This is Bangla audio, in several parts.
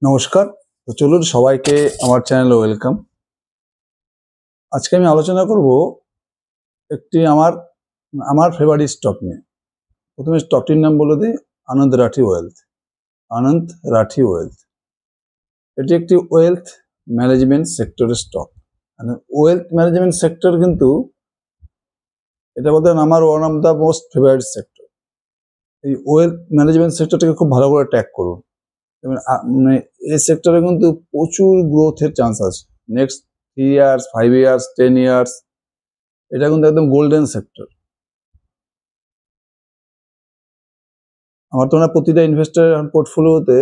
নমস্কার। তো চলুন সবাইকে আমার চ্যানেলে ওয়েলকাম। আজকে আমি আলোচনা করব একটি আমার আমার ফেভারিট স্টক নিয়ে। প্রথমে স্টকটির নাম বলে দিই, আনন্দ রাঠি ওয়েলথ। আনন্দ রাঠি ওয়েলথ এটি একটি ওয়েলথ ম্যানেজমেন্ট সেক্টরের স্টক। মানে ওয়েলথ ম্যানেজমেন্ট সেক্টর কিন্তু এটা বলতে আমার one of the most favourite sector. এই ওয়েলথ ম্যানেজমেন্ট সেক্টরটাকে খুব ভালো করে ট্র্যাক করুন। মানে এই সেক্টরে কিন্তু প্রচুর গ্রোথের চান্স আছে। নেক্সট 3 ইয়ার্স, 5 ইয়ার্স, 10 ইয়ার্স এটা কিন্তু একদম গোল্ডেন সেক্টর। আমার তো না প্রতিটা ইনভেস্টর পোর্টফোলিওতে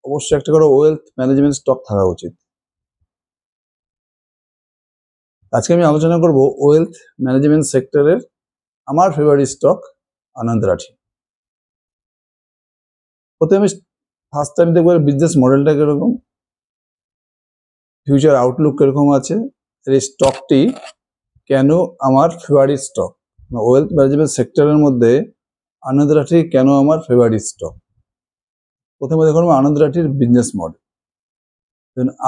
অবশ্যই একটা করে ওয়েলথ ম্যানেজমেন্ট স্টক থাকা উচিত। আজকে আমি আলোচনা করব ওয়েলথ ম্যানেজমেন্ট সেক্টরের আমার ফেভারিট স্টক আনন্দ রাঠি। প্রথমে আমি ফার্স্ট টাইম দেখবো বিজনেস মডেলটা কিরকম, ফিউচার আউটলুক কিরকম আছে, এই স্টকটি কেন আমার ফেভারিট স্টক। ওয়েলথ ম্যানেজমেন্ট সেক্টরের মধ্যে আনন্দ রাঠি কেন আমার ফেভারিট স্টক। প্রথমে দেখুন আনন্দ রাঠির বিজনেস মডেল।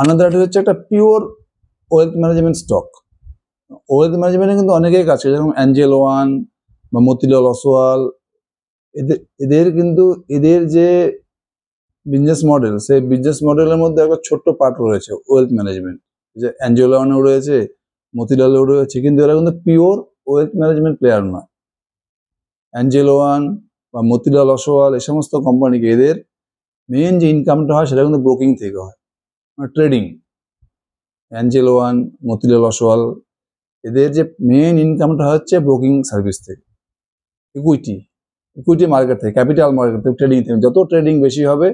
আনন্দ রাঠি হচ্ছে একটা pure wealth management stock. Wealth ম্যানেজমেন্টে কিন্তু অনেকেই কাজ করে, যেরকম অ্যাঞ্জেল ওয়ান বা মতিলাল ওসওয়াল। এদের যে বিজনেস মডেল, সেই বিজনেস মডেলের মধ্যে একটা ছোট্ট পার্ট রয়েছে ওয়েলথ ম্যানেজমেন্ট। যে অ্যাঞ্জেল ওয়ানও রয়েছে, মতিলালও রয়েছে, কিন্তু এরা কিন্তু পিওর ওয়েলথ ম্যানেজমেন্ট প্লেয়ার নয়। অ্যাঞ্জেল ওয়ান বা মতিলাল ওসওয়াল এই সমস্ত কোম্পানিকে এদের মেন যে ইনকামটা হয় সেটা কিন্তু ব্রোকিং থেকে হয়, মানে trading. Angel one, Motilal Oswal এদের যে মেন ইনকামটা হচ্ছে ব্রোকিং সার্ভিস থেকে, ইকুইটি মার্কেট থেকে, ক্যাপিটাল মার্কেট থেকে, ট্রেডিং থেকে। যত ট্রেডিং বেশি হবে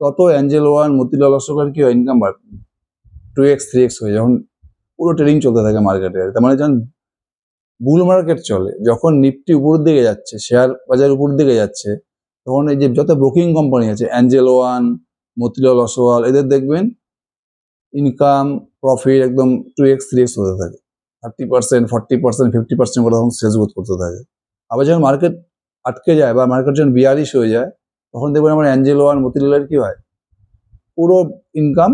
তত অ্যাঞ্জেল ওয়ান, মতিলাল ওসওয়াল কি হয়, ইনকাম বাড়বে 2x 3x হয়ে, যখন পুরো ট্রেডিং চলতে থাকে মার্কেটে। তার মানে যখন বুল মার্কেট চলে, যখন নিফটি উপরের দিকে যাচ্ছে, শেয়ার বাজার উপর দিকে যাচ্ছে, তখন এই যে যত ব্রোকিং কোম্পানি আছে অ্যাঞ্জেল ওয়ান, মতিলাল ওসওয়াল, এদের দেখবেন ইনকাম প্রফিট একদম 2x 3x হতে থাকে। 30%, 40%, 50% করে তখন সেলস গ্রোথ করতে থাকে। আবার যখন মার্কেট আটকে যায় বা মার্কেট যখন বিয়ারিশ হয়ে যায়, তখন দেখবেন আমার অ্যাঞ্জেল ওয়ান, মতিলালের কি হয়, পুরো ইনকাম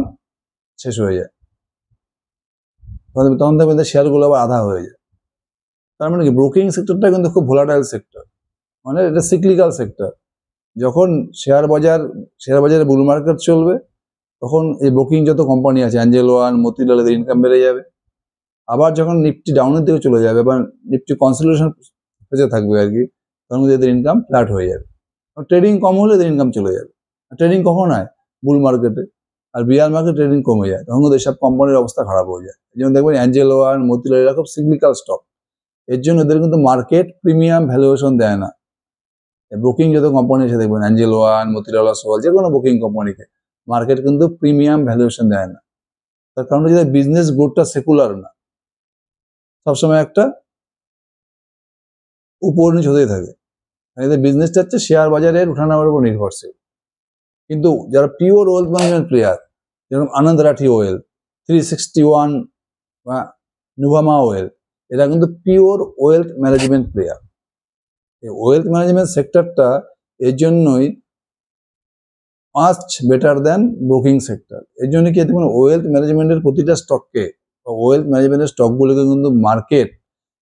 শেষ হয়ে যায়। তখন দেখবেন শেয়ারগুলো আবার আধা হয়ে যায়। তার মানে কি, ব্রোকিং সেক্টরটা কিন্তু খুব ভোলাটাইল সেক্টর, মানে এটা সিক্লিক্যাল সেক্টর। যখন শেয়ার বাজারে বুল মার্কেট চলবে, তখন এই ব্রোকিং যত কোম্পানি আছে অ্যাঞ্জেল ওয়ান, মতিলাল, এদের ইনকাম বেড়ে যাবে। আবার যখন নিফটি ডাউনের দিকে চলে যাবে বা নিফটি কনসলিডেশন ফেজে থাকবে আর কি, তখন এদের ইনকাম ফ্ল্যাট হয়ে যাবে। ট্রেডিং কম হলে এদের ইনকাম চলে যাবে। ট্রেডিং কখন হয়, বুল মার্কেটে। আর বিয়ার মার্কেট ট্রেডিং কমে যায়, তখন এসব কোম্পানির অবস্থা খারাপ হয়ে যায়। এই জন্য দেখবেন অ্যাঞ্জেল ওয়ান, মতিলাল এরা খুব সিগনিফিক্যান্ট স্টক। এর জন্য এদের কিন্তু মার্কেট প্রিমিয়াম ভ্যালুয়েশন দেয় না। ব্রোকিং যত কোম্পানি আছে দেখবেন অ্যাঞ্জেল ওয়ান, মতিলাল ওসওয়াল, যে কোনো ব্রোকিং কোম্পানিকে মার্কেট কিন্তু প্রিমিয়াম ভ্যালুয়েশন দেয় না। তার কারণ হচ্ছে বিজনেস গ্রোথটা সেকুলার না, সবসময় একটা উপর নিচ হতেই থাকে। এদের বিজনেসটা হচ্ছে শেয়ার বাজারের উঠানামার উপর নির্ভরশীল। কিন্তু যারা পিওর ওয়েলথ ম্যানেজমেন্ট প্লেয়ার, যেরকম আনন্দ রাঠি ওয়েলথ, 361 বা নুভামা ওয়েলথ, এরা কিন্তু পিওর ওয়েলথ ম্যানেজমেন্ট প্লেয়ার। এই ওয়েলথ ম্যানেজমেন্ট সেক্টরটা এর জন্যই মাচ বেটার দেন ব্রোকিং সেক্টর। এর জন্য কি দেখুন, ওয়েলথ ম্যানেজমেন্টের প্রতিটা স্টককে, ওয়েলথ ম্যানেজমেন্টের স্টকগুলোকে কিন্তু মার্কেট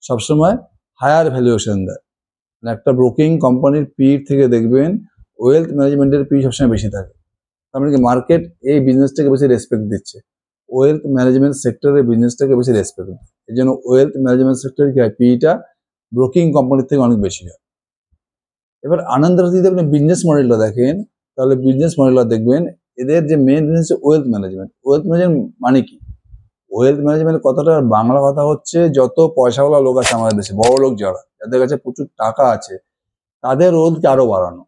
সবসময় হায়ার ভ্যালুয়েশন দেয়। একটা ব্রোকিং কোম্পানির পি থেকে দেখবেন ওয়েলথ ম্যানেজমেন্টের পি সবসময় বেশি থাকে। তার মানে কি, মার্কেট এই বিজনেসটাকে বেশি রেসপেক্ট দিচ্ছে, ওয়েলথ ম্যানেজমেন্ট সেক্টরের বিজনেসটাকে বেশি রেসপেক্ট দিচ্ছে। এই জন্য ওয়েলথ ম্যানেজমেন্ট সেক্টরে কি হয়, পিটা ব্রোকিং কোম্পানির থেকে অনেক বেশি হয়। এবার আনন্দ রাঠি যদি আপনি বিজনেস মডেলটা দেখেন, তাহলে বিজনেস মডেলটা দেখবেন এদের যে মেন বিজনেস হচ্ছে ওয়েলথ ম্যানেজমেন্ট। ওয়েলথ ম্যানেজমেন্ট মানে কি, ওয়েলথ ম্যানেজমেন্ট কথাটার বাংলা কথা হচ্ছে, যত পয়সাওয়ালা লোক আছে আমাদের দেশে, বড় লোক যারা, যাদের কাছে প্রচুর টাকা আছে, তাদের ওয়েলথকে আরো বাড়ানো,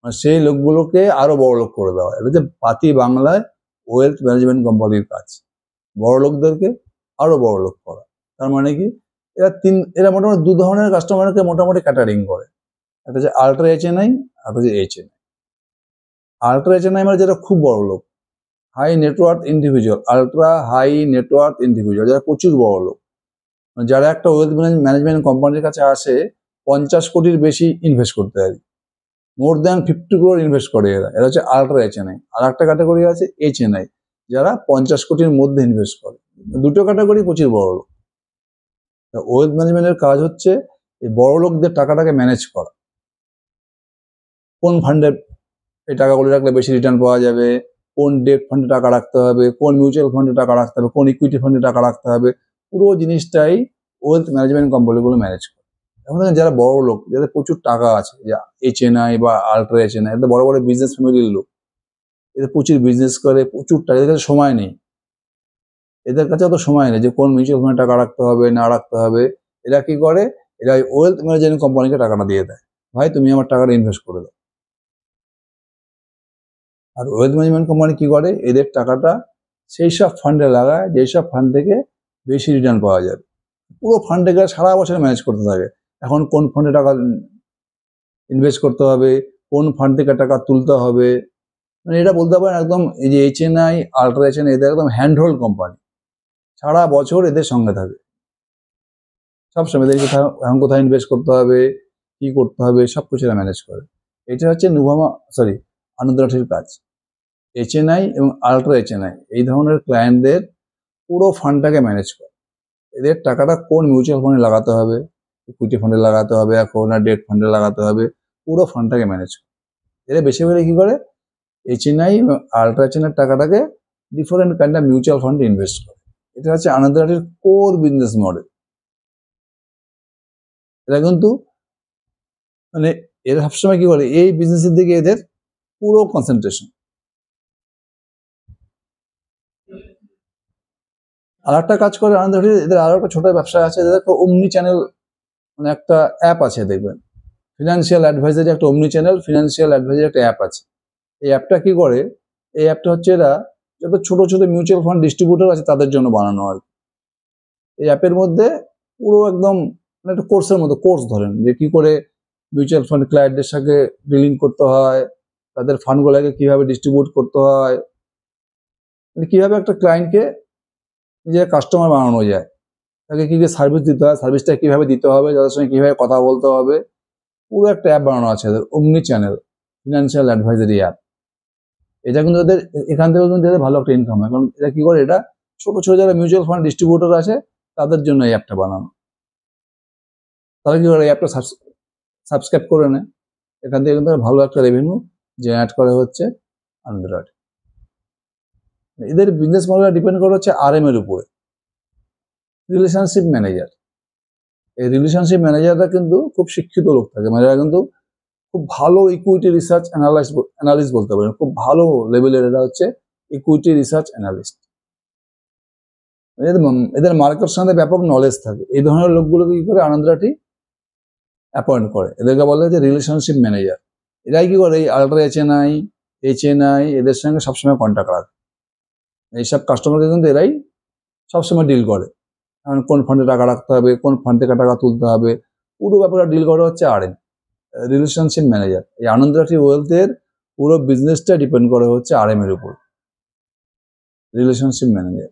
মানে সেই লোকগুলোকে আরো বড় লোক করে দেওয়া। এটা যে পাতি বাংলায় ওয়েলথ ম্যানেজমেন্ট কোম্পানির কাজ, বড় লোকদেরকে আরো বড় লোক করা। তার মানে কি, এরা মোটামুটি দু ধরনের কাস্টমারকে মোটামুটি ক্যাটারিং করে। একটা হচ্ছে আল্ট্রা HNI, আর হচ্ছে HNI। আল্ট্রা HNI মানে যেটা খুব বড় লোক, high net worth individual, ultra high net worth individual, যারা প্রচুর বড় লোক, যারা একটা ওয়েলথ ম্যানেজমেন্ট কোম্পানির কাছে আসে 50 কোটির বেশি ইনভেস্ট করতে পারে। মোর দ্যান 50 crore ইনভেস্ট করে এরা। এরা হচ্ছে আল্ট্রা HNI। আর একটা ক্যাটাগরি আছে HNI, যারা 50 কোটির মধ্যে ইনভেস্ট করে। দুটো ক্যাটাগরি প্রচুর বড় লোক। ওয়েলথ ম্যানেজমেন্টের কাজ হচ্ছে এই বড় লোকদের টাকাটাকে ম্যানেজ করা। কোন ফান্ডে এই টাকাগুলো রাখলে বেশি রিটার্ন পাওয়া যাবে, কোন ডেট ফান্ডে টাকা রাখতে হবে, কোন মিউচুয়াল ফান্ডে টাকা রাখতে হবে, কোন ইকুইটি ফান্ডে টাকা রাখতে হবে, পুরো জিনিসটাই ওয়েলথ ম্যানেজমেন্ট কোম্পানিগুলো ম্যানেজ করে। এখন যারা বড় লোক, যাদের প্রচুর টাকা আছে, যা HNI বা আল্ট্রা HNI, এদের বড় বড় বিজনেস ফ্যামিলির লোক, এদের প্রচুর বিজনেস করে, প্রচুর টাকা, এদের কাছে সময় নেই। এদের কাছে অত সময় নেই যে কোন মিউচুয়াল ফান্ডে টাকা রাখতে হবে না রাখতে হবে। এরা কি করে, এরা ওয়েলথ ম্যানেজমেন্ট কোম্পানিকে টাকাটা দিয়ে দেয়, ভাই তুমি আমার টাকাটা ইনভেস্ট করে দাও। আর ওয়েলথ ম্যানেজমেন্ট কোম্পানি কি করে, এদের টাকাটা সেই সব ফান্ডে লাগায় যেই সব ফান্ড থেকে বেশি রিটার্ন পাওয়া যাবে। পুরো ফান্ডটাকে সারা বছর ম্যানেজ করতে থাকে। এখন কোন ফান্ডে টাকা ইনভেস্ট করতে হবে, কোন ফান্ড থেকে টাকা তুলতে হবে, মানে এটা বলতে পারেন একদম এই যে HNI, আল্ট্রা HNI, এদের একদম হ্যান্ড হোল্ড কোম্পানি। সারা বছর এদের সঙ্গে থাকে, সবসময় এদের এখন কোথায় ইনভেস্ট করতে হবে, কি করতে হবে, সব কিছু এরা ম্যানেজ করে। এটা হচ্ছে আনন্দ রাঠির কাজ। HNI এবং আল্ট্রা HNI এই ধরনের ক্লায়েন্টদের পুরো ফান্ডটাকে ম্যানেজ করে। এদের টাকাটা কোন মিউচুয়াল ফান্ডে লাগাতে হবে, ইকুইটি ফান্ডে লাগাতে হবে, এখন না ডেট ফান্ডে লাগাতে হবে, পুরো ফান্ডটাকে ম্যানেজ করে। এরা বেশিরভাগ কি করে, HNI এবং আল্ট্রা HNI টাকাটাকে ডিফারেন্ট কাইন্ড অফ মিউচুয়াল ফান্ডে ইনভেস্ট করে। এটা হচ্ছে আনন্দ রাঠির কোর বিজনেস মডেল। এরা কিন্তু মানে এরা সবসময় কি করে, এই বিজনেসের দিকে এদের পুরো কনসেন্ট্রেশন। আর একটা কাজ করে আনন্দ রাঠি, এদের আরো একটা ছোট ব্যবসা আছে, এদের একটা অমনি চ্যানেল, মানে একটা অ্যাপ আছে দেখবেন, ফিনান্সিয়াল অ্যাডভাইজারি, একটা অমনি চ্যানেল ফিনান্সিয়াল অ্যাডভাইজারি একটা অ্যাপ আছে। এই অ্যাপটা কি করে, এই অ্যাপটা হচ্ছে এরা যত ছোট ছোট মিউচুয়াল ফান্ড ডিস্ট্রিবিউটর আছে তাদের জন্য বানানো আর কি। এই অ্যাপের মধ্যে পুরো একদম মানে একটা কোর্সের মতো কোর্স ধরেন, যে কি করে মিউচুয়াল ফান্ড ক্লায়েন্টদের সাথে ডিলিং করতে হয়, তাদের ফান্ডগুলোকে কিভাবে ডিস্ট্রিবিউট করতে হয়, মানে কিভাবে একটা ক্লায়েন্টকে নিজের কাস্টমার বানানো যায়, তাকে কি সার্ভিস দিতে হয়, সার্ভিসটা কিভাবে দিতে হবে, যাদের সঙ্গে কিভাবে কথা বলতে হবে, পুরো একটা অ্যাপ বানানো আছে এদের, অমনি চ্যানেল ফিনান্সিয়াল অ্যাডভাইজারি অ্যাপ। এটা কিন্তু এদের এখান থেকেও কিন্তু এদের ভালো একটা ইনকাম হয়, কারণ এটা কি করে, এটা ছোট ছোট যারা মিউচুয়াল ফান্ড ডিস্ট্রিবিউটর আছে তাদের জন্য এই অ্যাপটা বানানো। তারা কি করে, এই অ্যাপটা সাবস্ক্রাইব করে নেয়, এখান থেকে কিন্তু ভালো একটা রেভিনিউ জেনারেট করা হচ্ছে আনন্দ রাঠি। এদের বিজনেস মডেল ডিপেন্ড করে হচ্ছে RM এর উপরে, রিলেশনশিপ ম্যানেজার। এই রিলেশনশিপ ম্যানেজাররা কিন্তু খুব শিক্ষিত লোক থাকে, মানে এরা কিন্তু খুব ভালো ইকুইটি রিসার্চ অ্যানালিস্ট বলতে পারেন, খুব ভালো লেভেলের এরা হচ্ছে ইকুইটি রিসার্চ অ্যানালিস্ট। এদের মার্কেট সাথে ব্যাপক নলেজ থাকে। এই ধরনের লোকগুলোকে কি করে আনন্দ রাঠি অ্যাপয়েন্ট করে, এদেরকে বলা হয় যে রিলেশনশিপ ম্যানেজার। এরাই কি করে, এই আল্ট্রা HNI এদের সঙ্গে সবসময় কন্ট্যাক্ট রাখে। এইসব কাস্টমারকে কিন্তু এরাই সবসময় ডিল করে, কোন ফান্ডে টাকা রাখতে হবে, কোন ফান্ড থেকে টাকা তুলতে হবে, পুরো ব্যাপারটা ডিল করা হচ্ছে RM, রিলেশনশিপ ম্যানেজার। এই আনন্দ রাঠি ওয়েলথের পুরো বিজনেসটা ডিপেন্ড করে হচ্ছে RM এর উপর, রিলেশনশিপ ম্যানেজার।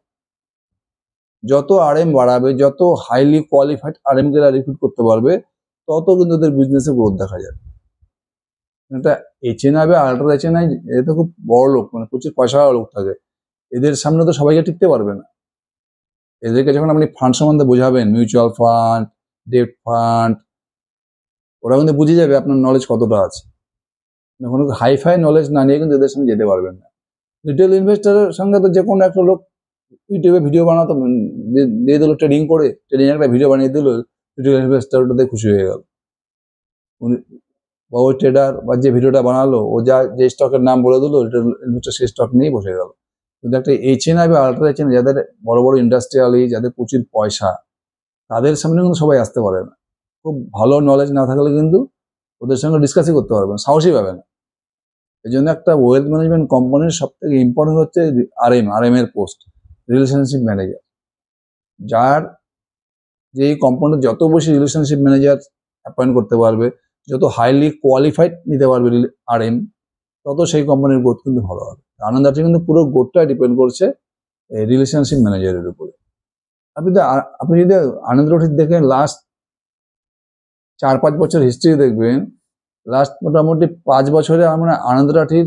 যত RM বাড়াবে, যত হাইলি কোয়ালিফাইড RM কে রিক্রুট করতে পারবে, তত কিন্তু ওদের বিজনেসে গ্রোথ দেখা যাবে। এটা HNI বা আল্ট্রা HNI এদের তো খুব বড় লোক, মানে প্রচুর পয়সা লোক থাকে, এদের সামনে তো সবাইকে টিকতে পারবে না। এদেরকে যখন আপনি ফান্ড সম্বন্ধে বোঝাবেন, মিউচুয়াল ফান্ড, ডেট ফান্ড, ওরা কিন্তু বুঝে যাবে আপনার নলেজ কতটা আছে। কোনো হাইফাই নলেজ না নিয়ে কিন্তু এদের সঙ্গে যেতে পারবেন না। রিটেল ইনভেস্টারের সঙ্গে তো যে কোনো একটা লোক ইউটিউবে ভিডিও বানাতো, দিয়ে দিল ট্রেডিং করে, ট্রেডিং একটা ভিডিও বানিয়ে দিল, রিটেল ইনভেস্টার ওটাতে খুশি হয়ে গেল। উনি বা ওই ট্রেডার বা যে ভিডিওটা বানালো, ও যে স্টকের নাম বলে দিল, রিটেল ইনভেস্টার সেই স্টক নিয়েই বসে গেল। কিন্তু একটা HNI বা আল্ট্রা HNI যাদের বড় বড় ইন্ডাস্ট্রিয়ালি, যাদের প্রচুর পয়সা, তাদের সামনে কিন্তু সবাই আসতে পারে না। খুব ভালো নলেজ না থাকলে কিন্তু ওদের সঙ্গে ডিসকাসই করতে পারবে না, সাহসই পাবে না। এই জন্য একটা ওয়েলথ ম্যানেজমেন্ট কোম্পানির সব থেকে ইম্পর্টেন্ট হচ্ছে RM এর পোস্ট, রিলেশনশিপ ম্যানেজার। যার যেই কোম্পানির যত বেশি রিলেশনশিপ ম্যানেজার অ্যাপয়েন্ট করতে পারবে, যত হাইলি কোয়ালিফাইড নিতে পারবে RM, তত সেই কোম্পানির গ্রোথ কিন্তু ভালো হবে। আনন্দ রাঠি কিন্তু পুরো গ্রোথটা ডিপেন্ড করছে এই রিলেশনশিপ ম্যানেজারের উপরে। আপনি যদি আনন্দ রাঠি দেখেন লাস্ট 4-5 বছর হিস্ট্রি দেখবেন, লাস্ট মোটামুটি 5 বছরে আমরা আনন্দ রাঠির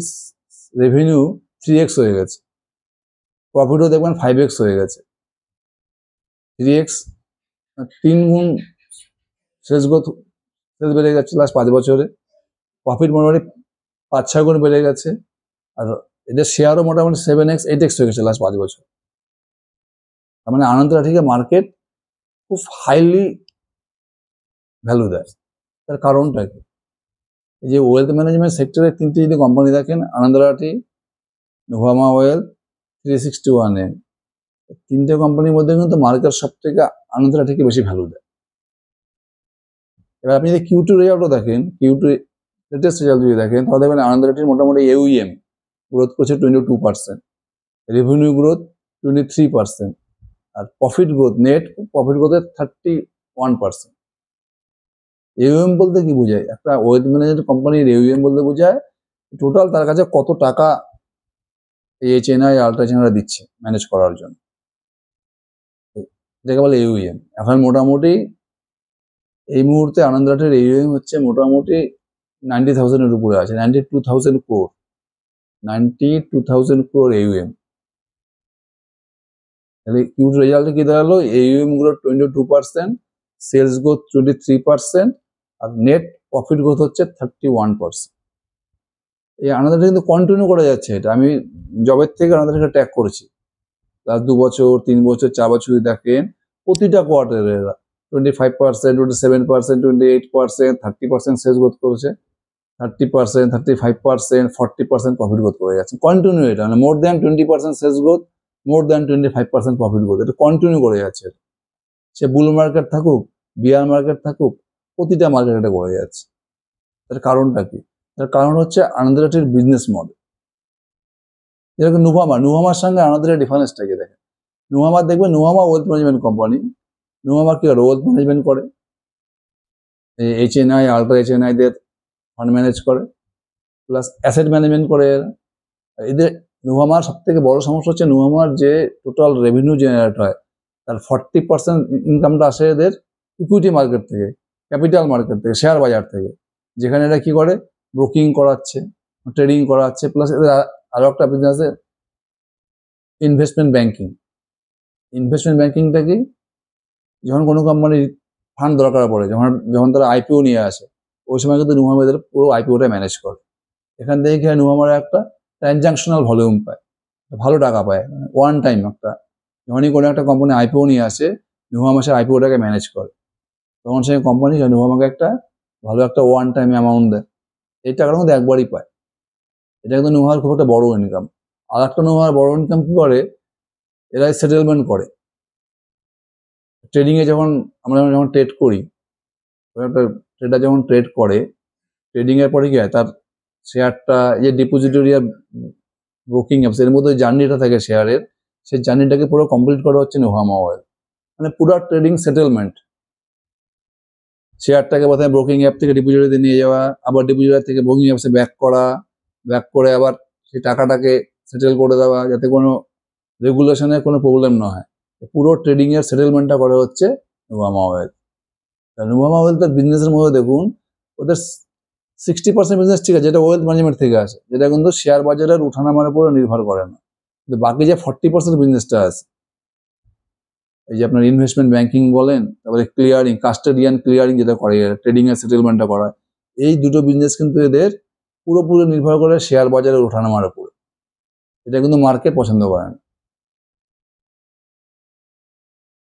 রেভিনিউ 3x হয়ে গেছে, প্রফিটও দেখবেন 5x হয়ে গেছে। 3x 3 গুণ সেলস বেড়ে গেছে লাস্ট 5 বছরে, প্রফিট মোটামুটি 5-6 গুণ বেড়ে গেছে, আর এদের শেয়ারও মোটামুটি 7x 8x হয়ে গেছে লাস্ট 5 বছর। তার মানে আনন্দ রাঠিকে মার্কেট খুব হাইলি ভ্যালু দেয়। তার কারণটা কি? এই যে ওয়েলথ ম্যানেজমেন্ট সেক্টরে 3টে যদি কোম্পানি দেখেন, আনন্দ রাঠি, নুভামা ওয়েলথ, 361M, 3টে কোম্পানির মধ্যে কিন্তু মার্কেট সব থেকে আনন্দ রাঠিকে বেশি ভ্যালু দেয়। এবার আপনি যদি Q2 রেজাল্টও দেখেন, Q2 লেটেস্ট রেজাল্ট যদি দেখেন, তাহলে দেখবেন আনন্দ রাঠির মোটামুটি AUM গ্রোথ করছে 22%, রেভিনিউ গ্রোথ 23%, আর প্রফিট গ্রোথ, নেট প্রফিট গ্রোথের 31%। AUM বলতে কি বোঝায়? একটা ওয়েলথ ম্যানেজমেন্ট কোম্পানির AUM বলতে বোঝায় টোটাল তার কাছে কত টাকা HNI আল্ট্রা HNI দিচ্ছে ম্যানেজ করার জন্য, এটাকে বলে AUM। এখন মোটামুটি এই মুহূর্তে আনন্দ রাঠির AUM হচ্ছে মোটামুটি 90,000-এর উপরে আছে, 92,000 crore, 92,000 crore AUM। তাহলে Q2 রেজাল্টে কি দাঁড়ালো? AUM গ্রোথ 22%, সেলস গ্রোথ 23%, আর নেট প্রফিট গ্রোথ হচ্ছে 31%। এই আনন্দ রাঠি কিন্তু কন্টিনিউ করা যাচ্ছে। এটা আমি জবের থেকে আনন্দ রাঠিকে ট্র্যাক করেছি লাস্ট 2 বছর, 3 বছর, 4 বছর দেখেন, প্রতিটা কোয়ার্টারে এরা 25%, 27%, 28%, 30% সেলস গ্রোথ করেছে, 30%, 35%, 40% প্রফিট গ্রোথ করে যাচ্ছে কন্টিনিউ। এটা মানে more than 20% sales growth, more than 25% profit growth, এটা কন্টিনিউ করে যাচ্ছে। সে বুল মার্কেট থাকুক, বিয়ার মার্কেট থাকুক, প্রতিটা মার্কেট এটা করে যাচ্ছে। তার কারণটা কি? তার কারণ হচ্ছে আনন্দ রাঠির বিজনেস মডেল। যেরকম নুভামার সঙ্গে আনন্দ রাঠির ডিফারেন্সটা কি দেখেন? নুভামার দেখবেন, Nuvama wealth management company, Nuvama কি করে? ওয়েলথ ম্যানেজমেন্ট করে, HNI আল্ট্রা HNI দের ফান্ড ম্যানেজ করে, প্লাস অ্যাসেট ম্যানেজমেন্ট করে এরা। এদের নুভামার সব থেকে বড় সমস্যা হচ্ছে নুভামার যে টোটাল রেভিনিউ জেনারেট হয় তার 40% ইনকামটা আসে এদের ইকুইটি মার্কেট থেকে, ক্যাপিটাল মার্কেট থেকে, শেয়ার বাজার থেকে, যেখানে এরা কি করে? ব্রোকিং করাচ্ছে, ট্রেডিং করাচ্ছে, প্লাস এদের আরো একটা বিজনেস আছে ইনভেস্টমেন্ট ব্যাংকিং। ইনভেস্টমেন্ট ব্যাংকিংটা কি? যখন কোনো কোম্পানির ফান্ড দরকার পড়ে, যখন তারা IPO নিয়ে আসে, ওই সময় কিন্তু নুভামা এদের পুরো IPOটা ম্যানেজ করে। এখান থেকে কি হয়? নুভামার একটা ট্রানজাকশনাল ভলিউম পায়, ভালো টাকা পায়, ওয়ান টাইম একটা, যখনই কোনো একটা কোম্পানি IPO নিয়ে আসে, নুভামা সে IPOটাকে ম্যানেজ করে, তখন সেই কোম্পানি নুভামাকে একটা ভালো একটা ওয়ান টাইম অ্যামাউন্ট দেয়, এই টাকার মধ্যে একবারই পায়। এটা কিন্তু নুভামার খুব একটা বড় ইনকাম। আর একটা নুভামার বড় ইনকাম কি করে? এরা সেটেলমেন্ট করে। ট্রেডিংয়ে আমরা যখন ট্রেড করি, একটা ট্রেডার যখন ট্রেড করে, ট্রেডিংয়ের পরে কি হয়? তার শেয়ারটা যে ডিপোজিটরি আর ব্রোকিং অ্যাপস এর মধ্যে জার্নিটা থাকে শেয়ারের, সেই জার্নিটাকে পুরো কমপ্লিট করা হচ্ছে নুভামা ওয়েলথ। মানে পুরো ট্রেডিং সেটেলমেন্ট, শেয়ারটাকে প্রথমে ব্রোকিং অ্যাপ থেকে ডিপোজিটরিতে নিয়ে যাওয়া, আবার ডিপোজিটর থেকে ব্রোকিং অ্যাপসে ব্যাক করে আবার সেই টাকাটাকে সেটেল করে দেওয়া, যাতে কোনো রেগুলেশনের কোনো প্রবলেম না হয়। পুরো ট্রেডিং এর সেটেলমেন্টটা করে হচ্ছে নুভামা ওয়েলথ। নুভামা ওয়েলথের বিজনেসের মধ্যে দেখুন, ওদের 60% বিজনেস ঠিক আছে, যেটা ওয়েলথ ম্যানেজমেন্ট থেকে আসে, যেটা কিন্তু শেয়ার বাজারের উঠানামার উপরে নির্ভর করে না। কিন্তু বাকি যে 40% বিজনেসটা আছে, এই যে আপনার ইনভেস্টমেন্ট ব্যাংকিং বলেন, তারপরে ক্লিয়ারিং, কাস্টোডিয়ান ক্লিয়ারিং যেটা করে, ট্রেডিং এর সেটেলমেন্টটা করা, এই দুটো বিজনেস কিন্তু এদের পুরোপুরি নির্ভর করে শেয়ার বাজারের ওঠানামার উপরে। এটা কিন্তু মার্কেট পছন্দ করে না।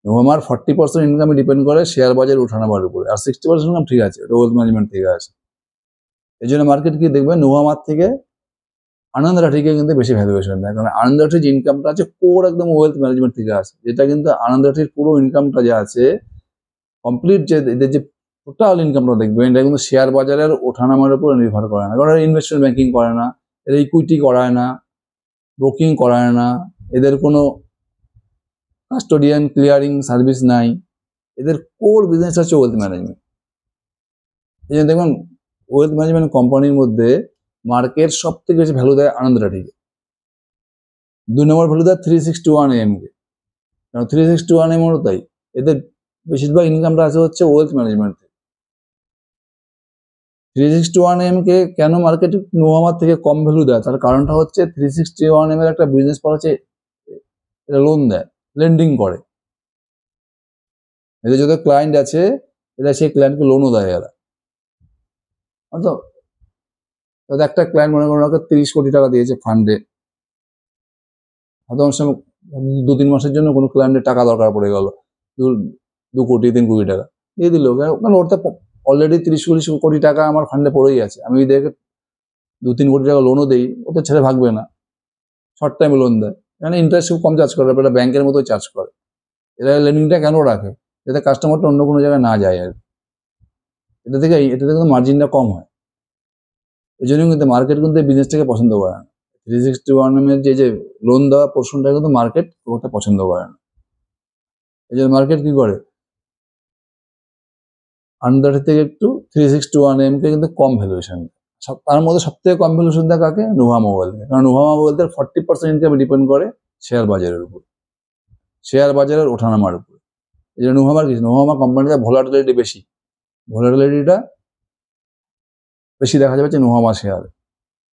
নুভামার 40% ইনকামে ডিপেন্ড করে শেয়ার বাজারের ওঠানামার উপরে, আর 60% ইনকাম ঠিক আছে, এটা ওয়েলথ ম্যানেজমেন্ট থেকে আসে। এই জন্য মার্কেট কি দেখবে? নুভামার থেকে আনন্দ রাঠিকে কিন্তু বেশি ভ্যালুয়েশন দেয়, কারণ আনন্দ রাঠির যে ইনকামটা আছে কোর একদম ওয়েলথ ম্যানেজমেন্ট থেকে আসে, যেটা কিন্তু আনন্দ রাঠির পুরো ইনকামটা যে আছে কমপ্লিট, যে এদের যে টোটাল ইনকামটা দেখবেন, এটা কিন্তু শেয়ার বাজারের ওঠানামার উপরে নির্ভর করে না। কারণ ইনভেস্টমেন্ট ব্যাংকিং করে না, এরা ইকুইটি করায় না, ব্রোকিং করায় না, এদের কোনো কাস্টোডিয়ান ক্লিয়ারিং সার্ভিস নাই, এদের কোর বিজনেস হচ্ছে ওয়েলথ ম্যানেজমেন্ট। এই জন্য দেখুন ওয়েলথ ম্যানেজমেন্ট কোম্পানির মধ্যে মার্কেট সব থেকে বেশি ভ্যালু দেয় আনন্দ রাঠিকে। 2 নম্বর ভ্যালু দেয় 361M কে, কারণ 361M এরও তাই, এদের বেশিরভাগ ইনকামটা আছে হচ্ছে ওয়েলথ ম্যানেজমেন্ট থেকে। 361M কে কেন মার্কেট নোভামার থেকে কম ভ্যালু দেয়, তার কারণটা হচ্ছে 361M এর একটা বিজনেস পড়া হচ্ছে এটা লোন দেয়, লেন্ডিং করে। এদের যত ক্লায়েন্ট আছে এরা সেই ক্লায়েন্টকে লোনও দেয় এরা। তাদের একটা ক্লায়েন্ট মনে করেন ওকে 30 কোটি টাকা দিয়েছে ফান্ডে, হয়তো অনেক সময় 2-3 মাসের জন্য কোনো ক্লায়েন্টের টাকা দরকার পড়ে গেল, 2 কোটি 3 কোটি টাকা দিয়ে দিল, কারণ ওর তো অলরেডি 30-40 কোটি টাকা আমার ফান্ডে পড়েই আছে, আমি দেখে 2-3 কোটি টাকা লোনও দেই, ও তো ছেড়ে ভাগবে না, শর্ট টাইমে লোন দেয়, এখানে ইন্টারেস্ট খুব কম চার্জ করে, এটা ব্যাংকের মতো চার্জ করে। এরা লেন্ডিংটা কেন রাখে, যাতে কাস্টমারটা অন্য কোনো জায়গায় না যায় আর এটা থেকে কিন্তু মার্জিনটা কম হয়। এই জন্য কিন্তু মার্কেট কিন্তু এই বিজনেসটাকে পছন্দ করে না। 361M এর যে লোন দেওয়া পোর্শনটা কিন্তু মার্কেট খুব একটা পছন্দ করে না। এই জন্য মার্কেট কি করে, আন্ডার থেকে একটু 361M কে কিন্তু কম ভ্যালুয়েশন, তার মধ্যে সব থেকে কম ভ্যালুয়েশন দেয় কাকে, নোভা মোবাইল। কারণ নোভা মোবাইলদের 40% ইনকাম ডিপেন্ড করে শেয়ার বাজারের উপর, শেয়ার বাজারের ওঠানামার উপর। এই জন্য নোভামা কোম্পানিতে ভোলাটিলিটি বেশি, ভোলাটিলিটিটা বেশি দেখা যাবে যে নোভামা শেয়ার।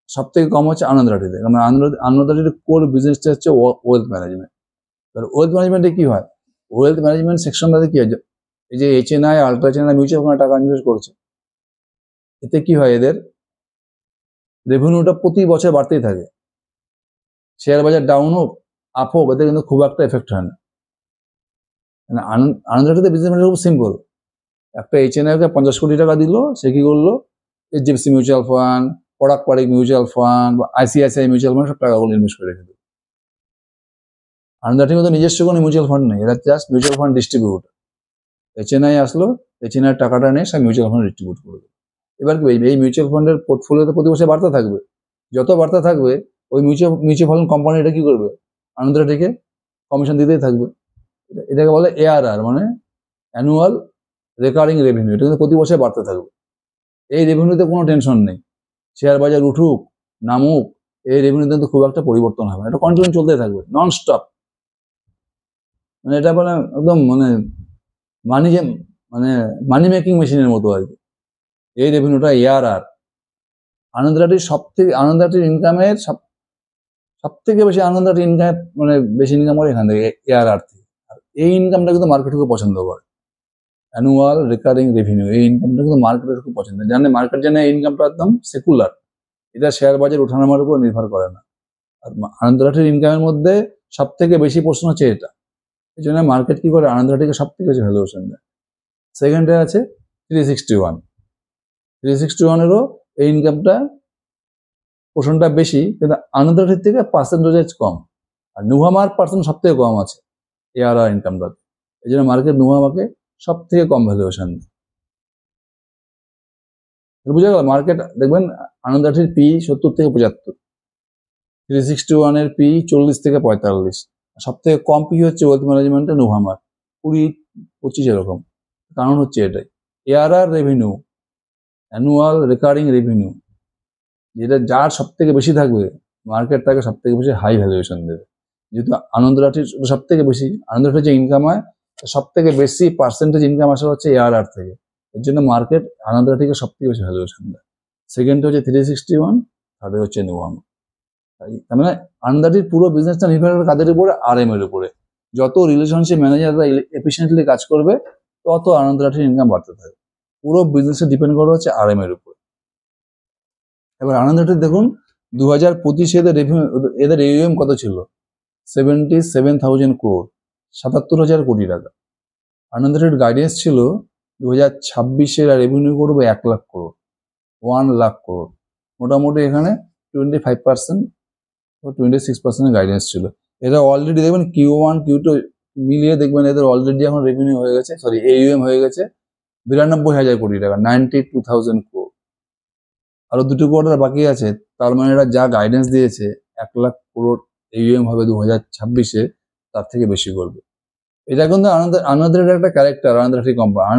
সব থেকে কম হচ্ছে আনন্দ রাঠিতে, কারণ আনন্দ রাঠির কোর বিজনেসটা হচ্ছে ওয়েলথ ম্যানেজমেন্ট। এবার ওয়েলথ ম্যানেজমেন্টে কি হয়, ওয়েলথ ম্যানেজমেন্ট সেকশনটাতে কি হয়, এই যে HNI আল্ট্রা HNI মিউচুয়াল ফান্ডে টাকা ইনভেস্ট করছে, এতে কি হয়, এদের রেভিনিউটা প্রতি বছর বাড়তেই থাকে, শেয়ার বাজার ডাউন হোক আপ হোক এতে কিন্তু খুব একটা এফেক্ট হয় না। আনন্দ রাঠিতে বিজনেস খুব সিম্পল, একটা HNI কে 50 কোটি টাকা দিল, সে কি করলো, HDFC মিউচুয়াল ফান্ড, পরাগ পারিক মিউচুয়াল ফান্ড বা ICICI মিউচুয়াল ফান্ড সব টাকাগুলো ইনভেস্ট করে রেখে দিল। আনন্দ রাঠির মতো নিজস্ব কোনো মিউচুয়াল ফান্ড নেই, এরা just mutual fund distribute. HNI আসলো, HNI টাকাটা নিয়ে সব মিউচুয়াল ফান্ড ডিস্ট্রিবিউট করবে। এবার কি এই মিউচুয়াল ফান্ডের পোর্টফোলিওতে প্রতি বছর বাড়তে থাকবে, যত বাড়তে থাকবে ওই মিউচুয়াল ফান্ড কোম্পানিটা কি করবে, আনন্দ রাঠিকে কমিশন দিতেই থাকবে। এটাকে বলে ARR, মানে অ্যানুয়াল রেকারিং রেভিনিউ, এটা কিন্তু প্রতি বছর বাড়তে থাকবে। এই রেভিনিউতে কোনো টেনশন নেই, শেয়ার বাজার উঠুক নামুক এই রেভিনিউতে কিন্তু খুব একটা পরিবর্তন হবে না, এটা কন্টিনিউ চলতে থাকবে নন স্টপ। মানে এটা বলে একদম মানি মেকিং মেশিনের মতো আর কি এই রেভিনিউটা। ARR আনন্দ রাঠির ইনকামের সব থেকে বেশি আনন্দ রাঠির ইনকাম, মানে বেশি ইনকাম করে এখান থেকে ARR থেকে। আর এই ইনকামটা কিন্তু মার্কেট খুব পছন্দ করে, অ্যানুয়াল রেকারিং রেভিনিউ, এই ইনকামটা কিন্তু মার্কেটের খুব পছন্দ, জানে মার্কেট জানে এই ইনকামটা একদম সেকুলার, এটা শেয়ার বাজার ওঠানামার উপর নির্ভর করে না। আর আনন্দ রাঠির ইনকামের মধ্যে সব থেকে বেশি প্রশ্ন হচ্ছে এটা, এই জন্য মার্কেট কি করে আনন্দ রাঠিকে সব থেকে বেশি ভ্যালুয়েশন দেয়। সেকেন্ডে আছে 361-এরও এই ইনকামটা পোর্শনটা বেশি, কিন্তু আনন্দ রাঠির থেকে পার্সেন্টেজ কম, আর নোভামার পার্সেন্ট সব থেকে কম আছে ARR ইনকামটা, এই জন্য মার্কেট নোভামাকে সব থেকে কম ভ্যালুয়েশন দেয়। বুঝা গেল, মার্কেট দেখবেন আনন্দ রাঠির P 70 থেকে 75, 361-এর P 40 থেকে 45, সব থেকে কম P হচ্ছে ওয়েলথ ম্যানেজমেন্টে নোভামার 20-25 এরকম। কারণ হচ্ছে এটাই, ARR revenue, annual recurring revenue, যেটা যার সব থেকে বেশি থাকবে মার্কেট তাকে সব থেকে বেশি হাই ভ্যালুয়েশন দেবে। যেহেতু আনন্দ রাঠির সব থেকে বেশি, আনন্দ রাঠির যে ইনকাম হয় সব থেকে বেশি পার্সেন্টেজ ইনকাম আসা হচ্ছে ARR থেকে, এর জন্য মার্কেট আনন্দ রাঠিকে সব থেকে বেশি ভ্যালুয়েশন দেয়। সেকেন্ড হচ্ছে 361, থার্ড হচ্ছে নোভামা। তার মানে আনন্দ রাঠির পুরো বিজনেসটা নির্ভর করে কাদের উপরে, RM এর উপরে। যত রিলেশনশিপ ম্যানেজাররা এফিসিয়েন্টলি কাজ করবে তত আনন্দ রাঠির ইনকাম বাড়তে থাকে, পুরো বিজনেসে ডিপেন্ড করা হচ্ছে RM এর উপর। এবার আনন্দ রাঠির দেখুন 2025 এদের AUM কত ছিল, 77,000 crore, 77,000 কোটি টাকা। আনন্দ রাঠির গাইডেন্স ছিল 2026 রেভিনিউ করবে 1 লাখ crore, 1 লাখ crore, মোটামুটি এখানে 25% ও 26% গাইডেন্স ছিল। এরা অলরেডি দেখবেন Q1 Q2 মিলিয়ে দেখবেন এদের অলরেডি এখন রেভিনিউ হয়ে গেছে, AUM হয়ে গেছে 92,000 কোটি টাকা, 92,000 crore। আরো 2 কোয়ার্টার বাকি আছে, তার মানে এরা যা গাইডেন্স দিয়েছে 1 লাখ crore AUM হবে 2026-এ, তার থেকে বেশি করবে। এটা কিন্তু আনন্দ রাঠির একটা ক্যারেক্টার, আনন্দ রাঠি কোম্পানি।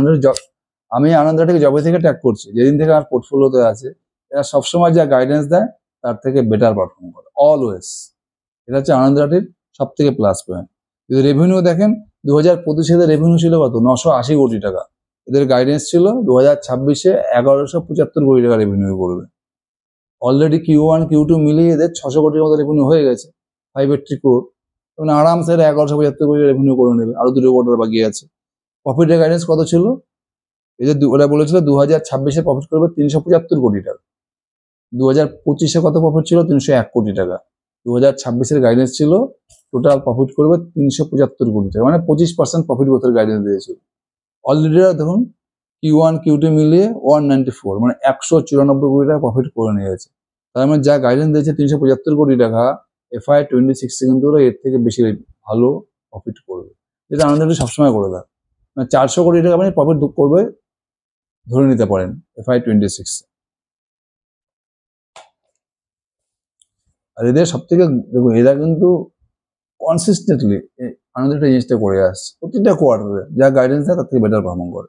আমি আনন্দ রাঠিকে জবে থেকে ট্যাগ করছি, যেদিন থেকে আমার পোর্টফোলিওতে আছে, এরা সবসময় যা গাইডেন্স দেয় তার থেকে বেটার পারফর্ম করে অলওয়েজ। এটা হচ্ছে আনন্দ রাঠির সব থেকে প্লাস পয়েন্ট। যদি রেভিনিউ দেখেন 2025-এ রেভিনিউ ছিল কত, 980 কোটি টাকা, এদের গাইডেন্স ছিল 2026-এ 1175 কোটি টাকা রেভিনিউ করবে। অলরেডি Q1 Q2 মিলিয়ে এদের 600 কোটির মতো রেভিনিউ হয়ে গেছে, 580 crore। মানে আরামসে এরা 1175 কোটি রেভিনিউ করে নেবে, আরো 2 কোয়ার্টার বাকি আছে। প্রফিটের গাইডেন্স কত ছিল? এদের ওরা বলেছিল 2026-এ প্রফিট করবে 375 কোটি টাকা। 2025-এ কত প্রফিট ছিল? 301 কোটি টাকা। 2026-এর গাইডেন্স ছিল টোটাল প্রফিট করবে 375 কোটি টাকা, মানে 25% প্রফিট গ্রোথের গাইডেন্স দিয়েছিল। অলরেডি দেখুন Q1 Q2 মিলিয়ে 194, মানে 194 কোটি টাকা প্রফিট করে নিয়েছে। তার মানে যা গাইডেন্স দিয়েছে 375 কোটি টাকা, FY26-এ কিন্তু ওরা এর থেকে বেশি ভালো প্রফিট করবে, যেটা আনন্দটি সবসময় করে দেয়। মানে 400 কোটি টাকা মানে প্রফিট করবে ধরে নিতে পারেন FY26। আর এদের সব থেকে দেখুন, এরা কিন্তু কনসিস্টেন্টলি আনন্দটা জিনিসটা করে আসছে প্রতিটা কোয়ার্টারে, যা গাইডেন্স দেয় তার থেকে বেটার পারফর্ম করে।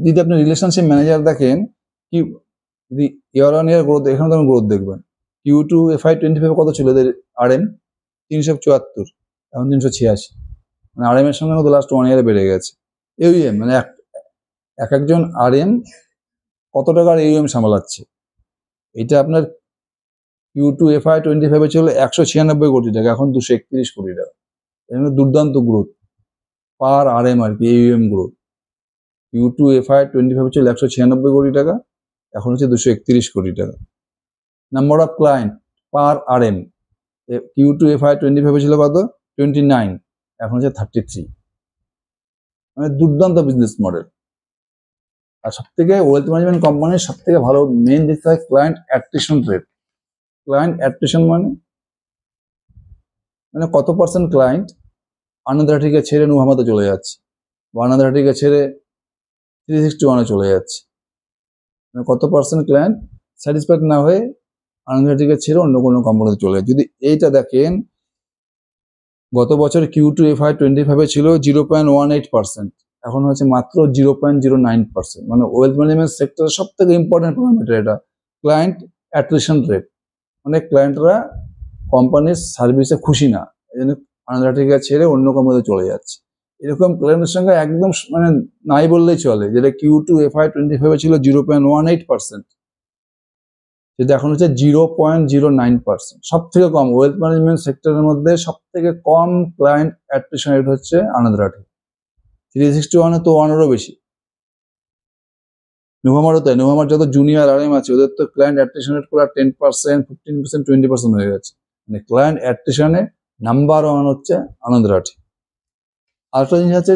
যদি আপনি রিলেশনশিপ ম্যানেজার দেখেন, কি যদি ইয়ার অন ইয়ার গ্রোথ, এখানে তো গ্রোথ দেখবেন। Q2 FY25 কত ছিল এদের RM? 374, এখন 386, মানে RM এর সঙ্গে লাস্ট 1 ইয়ারে বেড়ে গেছে। AUM মানে এক একজন RM কত টাকার AUM সামলাচ্ছে, এটা আপনার Q2 FY25 ছিল 196 কোটি টাকা, এখন 231 কোটি টাকা। এখানে দুর্দান্ত গ্রোথ পার RM আর কি, AUM গ্রোথ। Q2 FY25 ছিল 196 কোটি টাকা, এখন হচ্ছে 231 কোটি টাকা। Number of client per RM, Q2 FY25 ছিল কত? 29, এখন হচ্ছে 33, মানে দুর্দান্ত বিজনেস মডেল। আর সব থেকে ওয়েলথ ম্যানেজমেন্ট কোম্পানির সব থেকে ভালো মেন দেখতে হয় client attrition rate. Client attrition মানে কত পার্সেন্ট ক্লায়েন্ট আনন্দ রাঠিকে ছেড়ে নুহামাতে চলে যাচ্ছে, বা আনন্দ রাঠিকে ছেড়ে 361-এ চলে যাচ্ছে। মানে কত পার্সেন্ট ক্লায়েন্ট স্যাটিসফাইড না হয়ে আনন্দ রাঠিকে ছেড়ে অন্য কোনো কোম্পানিতে চলে যায়। যদি এইটা দেখেন, গত বছর Q2 FY25 ছিল 0.18%, এখন হচ্ছে মাত্র 0.09%। মানে ওয়েলথ ম্যানেজমেন্ট সেক্টরের সব থেকে ইম্পর্টেন্ট প্যারামিটার এটা, ক্লায়েন্ট অ্যাট্রিশন রেট। মানে ক্লায়েন্টরা কোম্পানির সার্ভিসে খুশি না, এই জন্য আনন্দ রাঠিকে ছেড়ে অন্য কোম্পানিতে চলে যাচ্ছে। এরকম ক্লায়েন্টের সঙ্গে একদম মানে নাই বললেই চলে, যেটা Q2 FY25 ছিল 0.18%, যেটা এখন হচ্ছে 0.09%। সব থেকে কম ওয়েলথ ম্যানেজমেন্ট সেক্টরের মধ্যে সব থেকে কম ক্লায়েন্ট অ্যাট্রিশন রেট হচ্ছে আনন্দ রাঠি। 361-এ তো 1-এরও বেশি। নুহামারও তাই, নুহামার যত জুনিয়র RM আছে ওদের তো ক্লায়েন্ট অ্যাট্রিশন রেট পুরো 10%, 15%, 20% হয়ে গেছে। মানে ক্লায়েন্ট অ্যাট্রিশনে নাম্বার 1 হচ্ছে আনন্দ রাঠি। আরেকটা জিনিস আছে,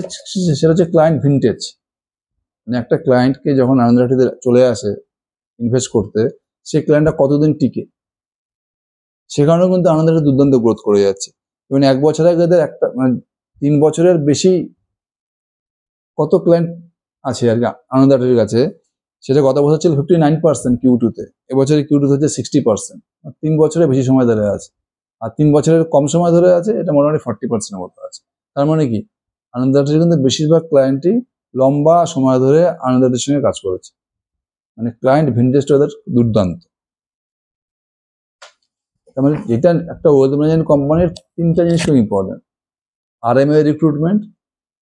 সেটা হচ্ছে ক্লায়েন্ট ভিন্টেজ। মানে একটা ক্লায়েন্টকে যখন আনন্দ রাঠিতে চলে আসে ইনভেস্ট করতে, সেই ক্লায়েন্টটা কতদিন টিকে, সে কারণেও কিন্তু আনন্দ রাঠি দুর্দান্ত গ্রোথ করে যাচ্ছে। এবং 1 বছর আগে এদের একটা মানে 3 বছরের বেশি কত ক্লায়েন্ট আছে আর কি আনন্দ রাঠির কাছে, সেটা গত বছর ছিল 59% Q2-তে, এবছরে Q2 হচ্ছে 60%। 3 বছরের বেশি সময় ধরে আছে। আর 3 বছরের কম সময় ধরে আছে, এটা মোটামুটি 40%-এর মতো আছে। তার মানে কি, আনন্দ রাঠির কিন্তু বেশিরভাগ ক্লায়েন্টই লম্বা সময় ধরে আনন্দ রাঠির সঙ্গে কাজ করেছে। মানে ক্লায়েন্ট ভিন্টেজটা ওদের দুর্দান্ত। তার মানে এটা একটা ওয়েলথ ম্যানেজমেন্ট কোম্পানির 3টা জিনিস খুব ইম্পর্টেন্ট: RM এর রিক্রুটমেন্ট,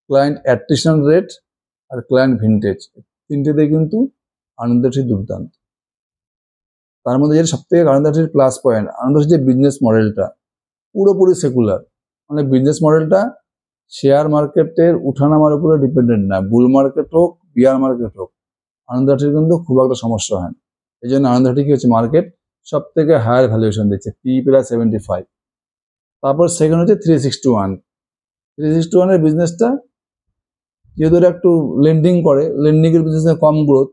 ক্লায়েন্ট অ্যাট্রিশন রেট, আর ক্লায়েন্ট ভিন্টেজ। 3টেতে কিন্তু আনন্দ রাঠি দুর্দান্ত। তার মধ্যে যেটা সব থেকে আনন্দ রাঠির প্লাস পয়েন্ট, আনন্দ রাঠির যে বিজনেস মডেলটা পুরোপুরি সেকুলার। মানে বিজনেস মডেলটা শেয়ার মার্কেটের উঠানামার উপরে ডিপেন্ডেন্ট না, বুল মার্কেট হোক বিয়ার মার্কেট হোক, আনন্দ রাঠির কিন্তু খুব একটা সমস্যা হয় না। এই জন্য আনন্দ রাঠি কি হচ্ছে, মার্কেট সব থেকে হায়ার ভ্যালুয়েশন দিচ্ছে, P+75। তারপর সেকেন্ড হচ্ছে 361। 361-এর বিজনেসটা যেহেতু একটু লেন্ডিং করে, লেন্ডিংয়ের বিজনেসে কম গ্রোথ,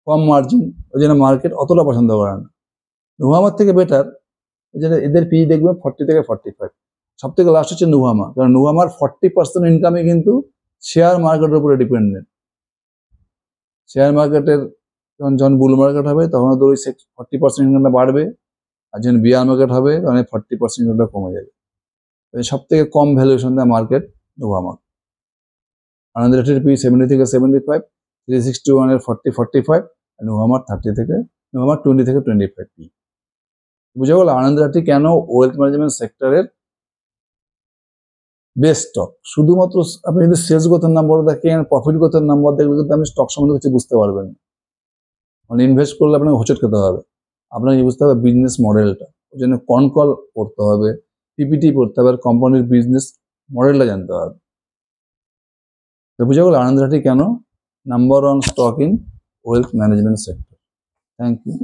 কম মার্জিন, ওই জন্য মার্কেট অতটা পছন্দ করে না। নুহামার থেকে বেটার, ওই জন্য এদের পি দেখবেন 40 থেকে 45। সব থেকে লাস্ট হচ্ছে নুহামা, কারণ নুহামার 40% ইনকামে কিন্তু শেয়ার মার্কেটের উপরে ডিপেন্ডেন্ট। শেয়ার মার্কেটের যখন বুল মার্কেট হবে তখন তো ওই 40% ইনকামটা বাড়বে, আর যখন বিয়ার মার্কেট হবে তখন 40% ইনকামটা কমে যাবে। সব থেকে কম ভ্যালুয়েশন দেয় মার্কেট নুহামা। আনন্দ রাঠির পি 70 থেকে 75, 361-এর 40-45, আর নুহামার 20 থেকে 25 পি। বুঝে গেল আনন্দ রাঠি কেন ওয়েলথ ম্যানেজমেন্ট সেক্টরের বেস্ট স্টক। শুধুমাত্র আপনি যদি সেলস গ্রোথের নাম্বার দেখেন, প্রফিট গ্রোথের নাম্বার দেখলে কিন্তু আপনি স্টক সম্বন্ধে কিছু বুঝতে পারবেন না। মানে ইনভেস্ট করলে আপনাকে হোঁচট খেতে হবে। আপনাকে বুঝতে হবে বিজনেস মডেলটা, ওই জন্য কল পড়তে হবে, পিপিটি পড়তে হবে, আর কোম্পানির বিজনেস মডেলটা জানতে হবে। তো বুঝে গেল আনন্দ রাঠি কেন number 1 stock in wealth management sector. Thank you.